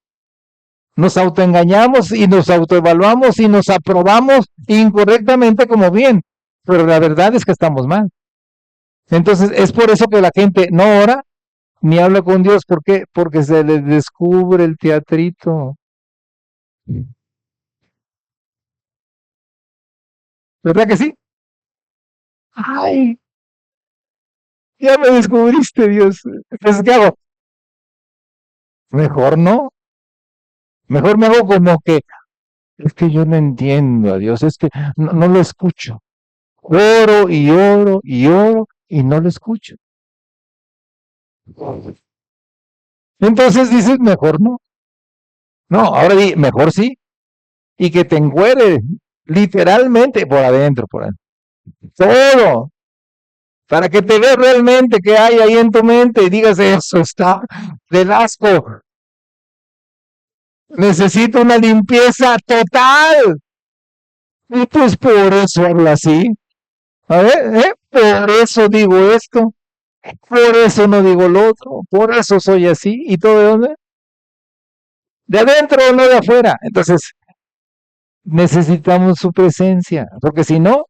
Nos autoengañamos y nos autoevaluamos y nos aprobamos incorrectamente como bien, pero la verdad es que estamos mal. Entonces es por eso que la gente no ora ni habla con Dios. ¿Por qué? Porque se les descubre el teatrito. ¿Verdad que sí? Ay, ya me descubriste, Dios. Entonces, ¿qué hago? Mejor no. Mejor me hago como que es que yo no entiendo a Dios, es que no lo escucho. Oro y oro y oro y no lo escucho. Entonces dices, mejor no. No, ahora di, mejor sí. Y que te engüere literalmente por adentro, por adentro. Todo. Para que te veas realmente qué hay ahí en tu mente y digas, eso está del asco. Necesito una limpieza total. Y pues por eso habla así. A ver, por eso digo esto. Por eso no digo lo otro. Por eso soy así. ¿Y todo de dónde? De adentro, no de afuera. Entonces, necesitamos su presencia, porque si no,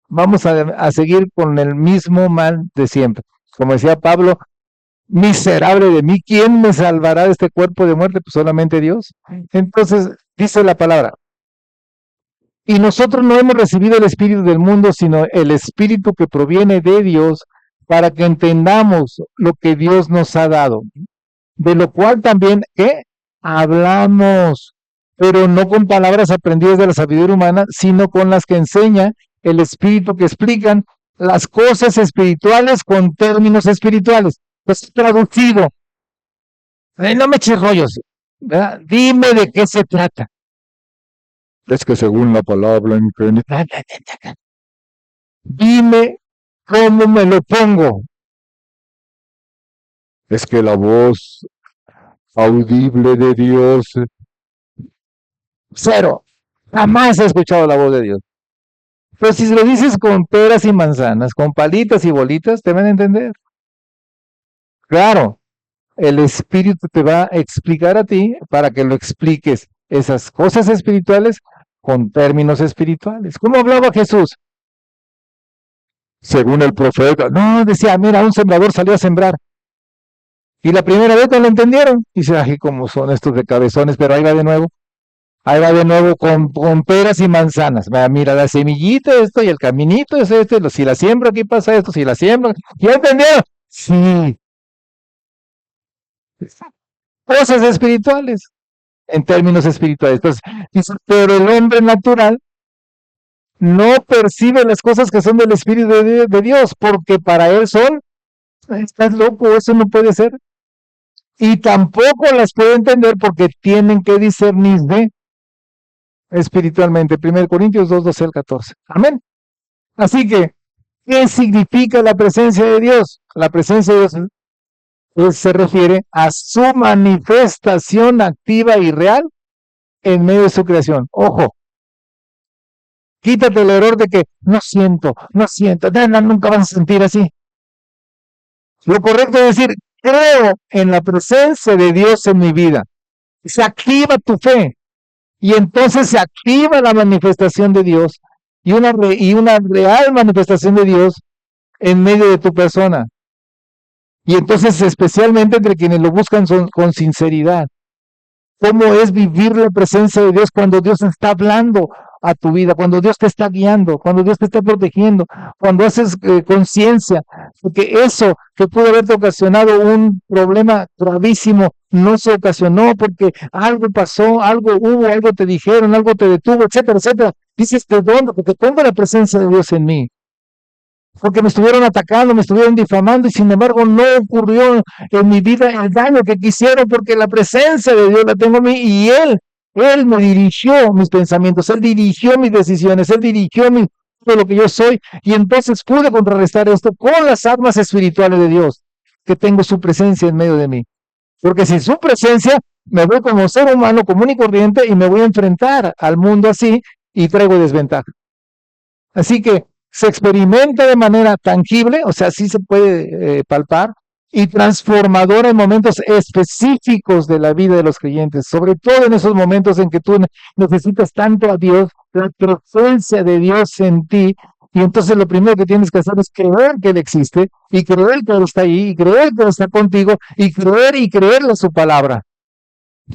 vamos a seguir con el mismo mal de siempre. Como decía Pablo, miserable de mí, ¿quién me salvará de este cuerpo de muerte? Pues solamente Dios. Entonces, dice la palabra, y nosotros no hemos recibido el espíritu del mundo, sino el espíritu que proviene de Dios, para que entendamos lo que Dios nos ha dado. De lo cual también, ¿qué? Hablamos, pero no con palabras aprendidas de la sabiduría humana, sino con las que enseña el Espíritu, que explican las cosas espirituales con términos espirituales. Pues traducido, no me eches rollos, ¿verdad? Dime de qué se trata. Es que según la palabra en dime cómo me lo pongo. Es que la voz audible de Dios. Cero. Jamás he escuchado la voz de Dios. Pero si lo dices con peras y manzanas, con palitas y bolitas, te van a entender. Claro, el Espíritu te va a explicar a ti para que lo expliques esas cosas espirituales con términos espirituales. ¿Cómo hablaba Jesús? Según el profeta. No, decía, mira, un sembrador salió a sembrar. Y la primera vez no lo entendieron. Dice, ay, cómo son estos de cabezones, pero ahí va de nuevo. Ahí va de nuevo con peras y manzanas. Mira, la semillita, esto y el caminito es este. Si la siembro, aquí pasa esto. Si la siembro, ¿ya entendieron? Sí. Cosas espirituales, en términos espirituales. Entonces, dice, pero el hombre natural no percibe las cosas que son del Espíritu de Dios, porque para él son, estás loco, eso no puede ser. Y tampoco las puede entender porque tienen que discernir de espiritualmente. 1 Corintios 2, 12 al 14. Amén. Así que, ¿qué significa la presencia de Dios? La presencia de Dios pues, se refiere a su manifestación activa y real en medio de su creación. Ojo, quítate el error de que no siento, nunca vas a sentir así. Lo correcto es decir, creo en la presencia de Dios en mi vida. Se activa tu fe y entonces se activa la manifestación de Dios y una real manifestación de Dios en medio de tu persona. Y entonces especialmente entre quienes lo buscan con sinceridad. ¿Cómo es vivir la presencia de Dios cuando Dios está hablando a tu vida, cuando Dios te está guiando, cuando Dios te está protegiendo, cuando haces conciencia? Porque eso que pudo haberte ocasionado un problema gravísimo, no se ocasionó porque algo pasó, algo hubo, algo te dijeron, algo te detuvo, etcétera, etcétera. Dices, ¿de dónde? Porque tengo la presencia de Dios en mí. Porque me estuvieron atacando, me estuvieron difamando y sin embargo no ocurrió en mi vida el daño que quisieron porque la presencia de Dios la tengo en mí y Él me dirigió mis pensamientos, Él dirigió mis decisiones, Él dirigió todo lo que yo soy y entonces pude contrarrestar esto con las armas espirituales de Dios, que tengo su presencia en medio de mí. Porque sin su presencia me voy como ser humano común y corriente y me voy a enfrentar al mundo así y traigo desventaja. Así que se experimenta de manera tangible, o sea, sí se puede palpar, y transformadora en momentos específicos de la vida de los creyentes, sobre todo en esos momentos en que tú necesitas tanto a Dios, la presencia de Dios en ti, y entonces lo primero que tienes que hacer es creer que Él existe, y creer que Él está ahí, y creer que Él está contigo, y creerle su palabra.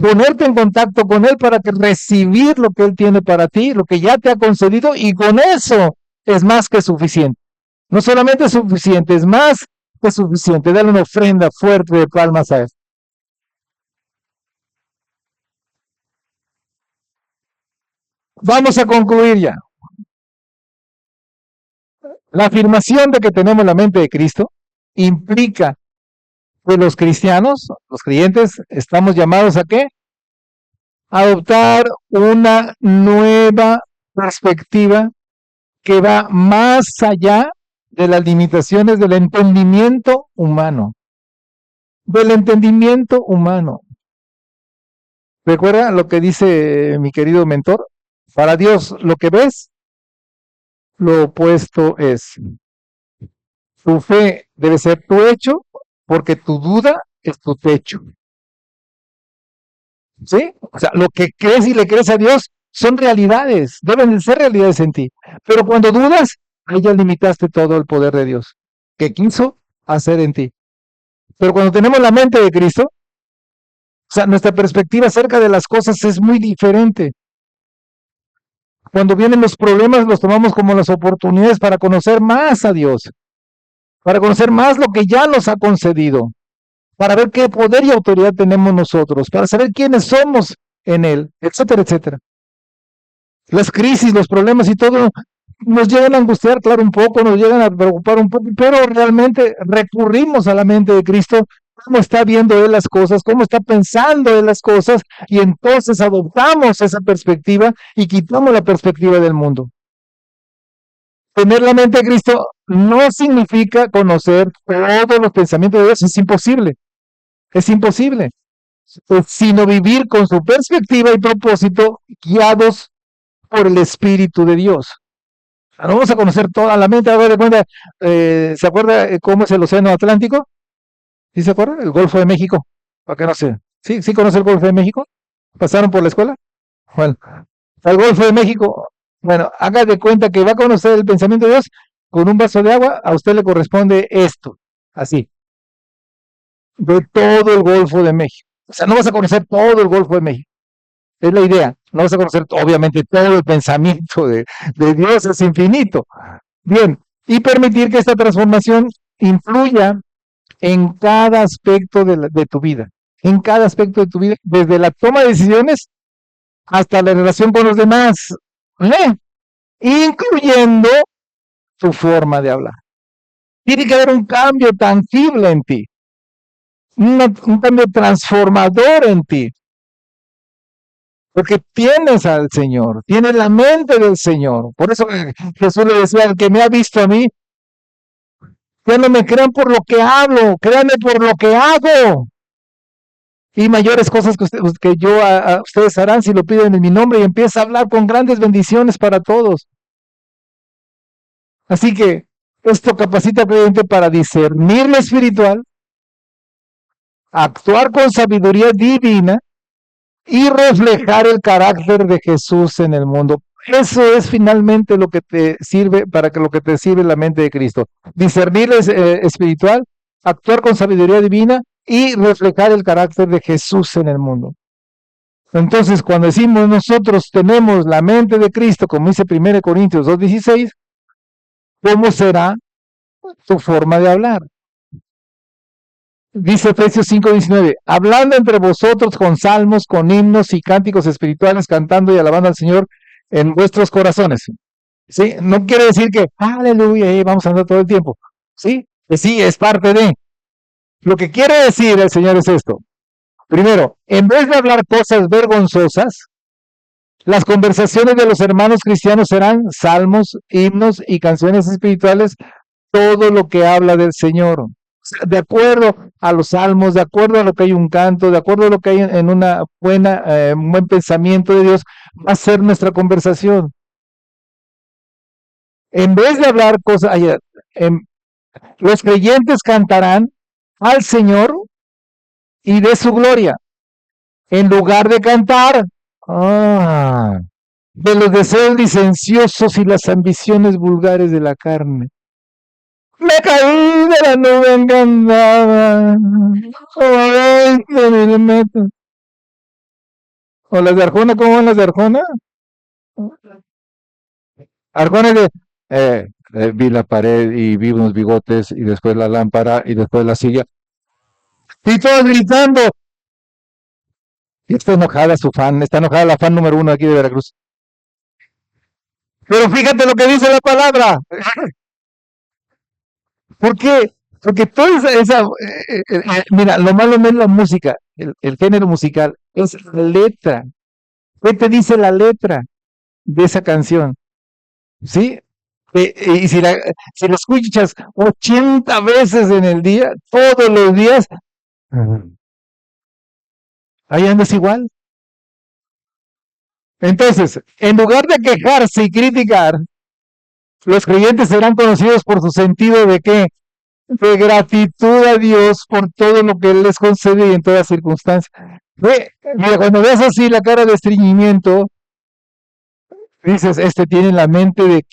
Ponerte en contacto con Él para que recibir lo que Él tiene para ti, lo que ya te ha concedido, y con eso es más que suficiente. No solamente es suficiente, es más que suficiente. Dale una ofrenda fuerte de palmas a Él. Vamos a concluir ya. La afirmación de que tenemos la mente de Cristo implica que los cristianos, los creyentes, estamos llamados a ¿qué? A adoptar una nueva perspectiva que va más allá de las limitaciones del entendimiento humano. Del entendimiento humano. ¿Recuerda lo que dice mi querido mentor? Para Dios, lo que ves, lo opuesto es. Tu fe debe ser tu hecho, porque tu duda es tu techo. ¿Sí? O sea, lo que crees y le crees a Dios son realidades, deben de ser realidades en ti. Pero cuando dudas, ahí ya limitaste todo el poder de Dios que quiso hacer en ti. Pero cuando tenemos la mente de Cristo, o sea, nuestra perspectiva acerca de las cosas es muy diferente. Cuando vienen los problemas, los tomamos como las oportunidades para conocer más a Dios, para conocer más lo que ya nos ha concedido, para ver qué poder y autoridad tenemos nosotros, para saber quiénes somos en Él, etcétera, etcétera. Las crisis, los problemas y todo nos llegan a angustiar, claro, un poco, nos llegan a preocupar un poco, pero realmente recurrimos a la mente de Cristo, cómo está viendo Él las cosas, cómo está pensando Él las cosas, y entonces adoptamos esa perspectiva y quitamos la perspectiva del mundo. Tener la mente de Cristo no significa conocer todos los pensamientos de Dios, es imposible, sino vivir con su perspectiva y propósito guiados por el Espíritu de Dios. No vamos a conocer toda la mente, a ver de cuenta, ¿se acuerda cómo es el Océano Atlántico? ¿Sí se acuerda? El Golfo de México, para que no sé. ¿Sí, sí conoce el Golfo de México? ¿Pasaron por la escuela? Bueno, el Golfo de México, bueno, haga de cuenta que va a conocer el pensamiento de Dios con un vaso de agua, a usted le corresponde esto, así, de todo el Golfo de México. O sea, no vas a conocer todo el Golfo de México. Es la idea. No vas a conocer, obviamente, todo el pensamiento de Dios, es infinito. Bien, y permitir que esta transformación influya en cada aspecto de tu vida, en cada aspecto de tu vida, desde la toma de decisiones hasta la relación con los demás, ¿eh? Incluyendo tu forma de hablar. Tiene que haber un cambio tangible en ti, un cambio transformador en ti, porque tienes al Señor, tienes la mente del Señor. Por eso Jesús le decía, el que me ha visto a mí, ya no me crean por lo que hablo, créanme por lo que hago. Y mayores cosas que yo a ustedes harán si lo piden en mi nombre, y empieza a hablar con grandes bendiciones para todos. Así que esto capacita al creyente para discernir lo espiritual, actuar con sabiduría divina y reflejar el carácter de Jesús en el mundo. Eso es finalmente lo que te sirve, lo que te sirve la mente de Cristo. Discernir espiritual, actuar con sabiduría divina y reflejar el carácter de Jesús en el mundo. Entonces, cuando decimos nosotros tenemos la mente de Cristo, como dice 1 Corintios 2:16, ¿cómo será tu forma de hablar? Dice Efesios 5:19, hablando entre vosotros con salmos, con himnos y cánticos espirituales, cantando y alabando al Señor en vuestros corazones. ¿Sí? No quiere decir que, aleluya, vamos a andar todo el tiempo. ¿Sí? Que sí, es parte de. Lo que quiere decir el Señor es esto. Primero, en vez de hablar cosas vergonzosas, las conversaciones de los hermanos cristianos serán salmos, himnos y canciones espirituales, todo lo que habla del Señor. De acuerdo a los salmos, de acuerdo a lo que hay un canto, de acuerdo a lo que hay en una un buen pensamiento de Dios, va a ser nuestra conversación. En vez de hablar cosas, los creyentes cantarán al Señor y de su gloria, en lugar de cantar de los deseos licenciosos y las ambiciones vulgares de la carne. Me caí de la nube encantada, o las de Arjona, ¿cómo van las de Arjona? Arjona es de, vi la pared y vi unos bigotes y después la lámpara y después la silla. Y todos gritando. Y está enojada su fan, está enojada la fan número 1 aquí de Veracruz. Pero fíjate lo que dice la palabra. ¿Por qué? Porque toda mira, lo malo no es la música, el género musical, es la letra. ¿Qué te dice la letra de esa canción? ¿Sí? Y si la escuchas 80 veces en el día, todos los días, ahí andas igual. Entonces, en lugar de quejarse y criticar, los creyentes serán conocidos por su sentido de qué? De gratitud a Dios por todo lo que Él les concede y en todas circunstancias. Mira, cuando ves así la cara de estreñimiento, dices, este tiene la mente de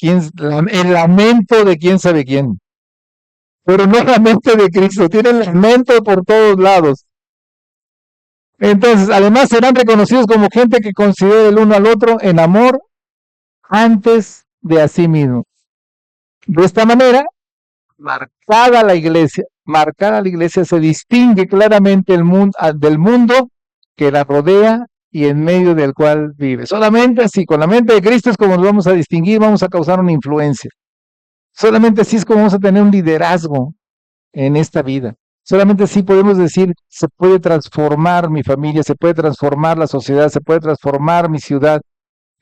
el lamento de quién sabe quién. Pero no la mente de Cristo, tiene el lamento por todos lados. Entonces, además serán reconocidos como gente que considera el uno al otro en amor antes de a sí mismo. De esta manera, marcada la iglesia se distingue claramente del mundo que la rodea y en medio del cual vive. Solamente así, con la mente de Cristo es como nos vamos a distinguir, vamos a causar una influencia. Solamente así es como vamos a tener un liderazgo en esta vida. Solamente así podemos decir, se puede transformar mi familia, se puede transformar la sociedad, se puede transformar mi ciudad,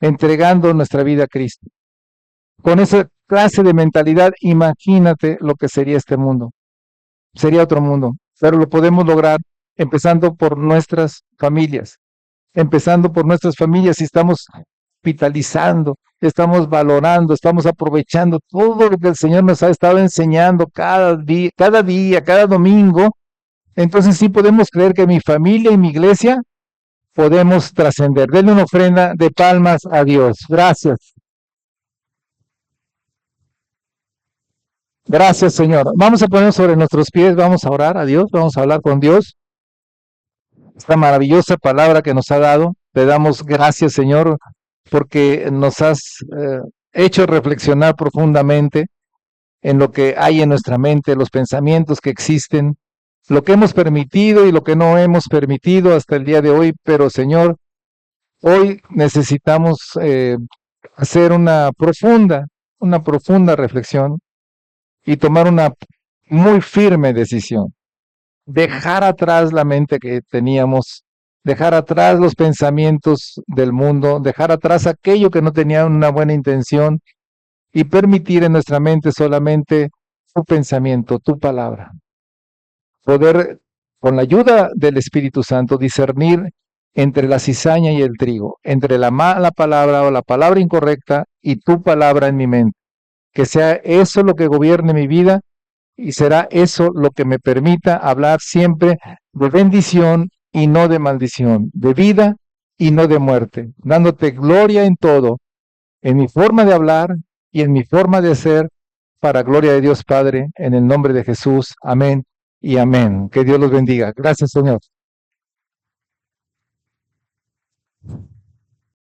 entregando nuestra vida a Cristo. Con esa clase de mentalidad, imagínate lo que sería este mundo. Sería otro mundo, pero lo podemos lograr empezando por nuestras familias. Empezando por nuestras familias, y estamos capitalizando, estamos valorando, estamos aprovechando todo lo que el Señor nos ha estado enseñando cada domingo. Entonces sí podemos creer que mi familia y mi iglesia podemos trascender. Denle una ofrenda de palmas a Dios. Gracias. Gracias, Señor. Vamos a poner sobre nuestros pies, vamos a orar a Dios, vamos a hablar con Dios. Esta maravillosa palabra que nos ha dado. Te damos gracias, Señor, porque nos has hecho reflexionar profundamente en lo que hay en nuestra mente, los pensamientos que existen, lo que hemos permitido y lo que no hemos permitido hasta el día de hoy. Pero, Señor, hoy necesitamos hacer una profunda reflexión y tomar una muy firme decisión. Dejar atrás la mente que teníamos, dejar atrás los pensamientos del mundo, dejar atrás aquello que no tenía una buena intención y permitir en nuestra mente solamente tu pensamiento, tu palabra. Poder, con la ayuda del Espíritu Santo, discernir entre la cizaña y el trigo, entre la mala palabra o la palabra incorrecta y tu palabra en mi mente. Que sea eso lo que gobierne mi vida y será eso lo que me permita hablar siempre de bendición y no de maldición, de vida y no de muerte, dándote gloria en todo, en mi forma de hablar y en mi forma de ser, para gloria de Dios Padre, en el nombre de Jesús. Amén y amén. Que Dios los bendiga. Gracias, Señor.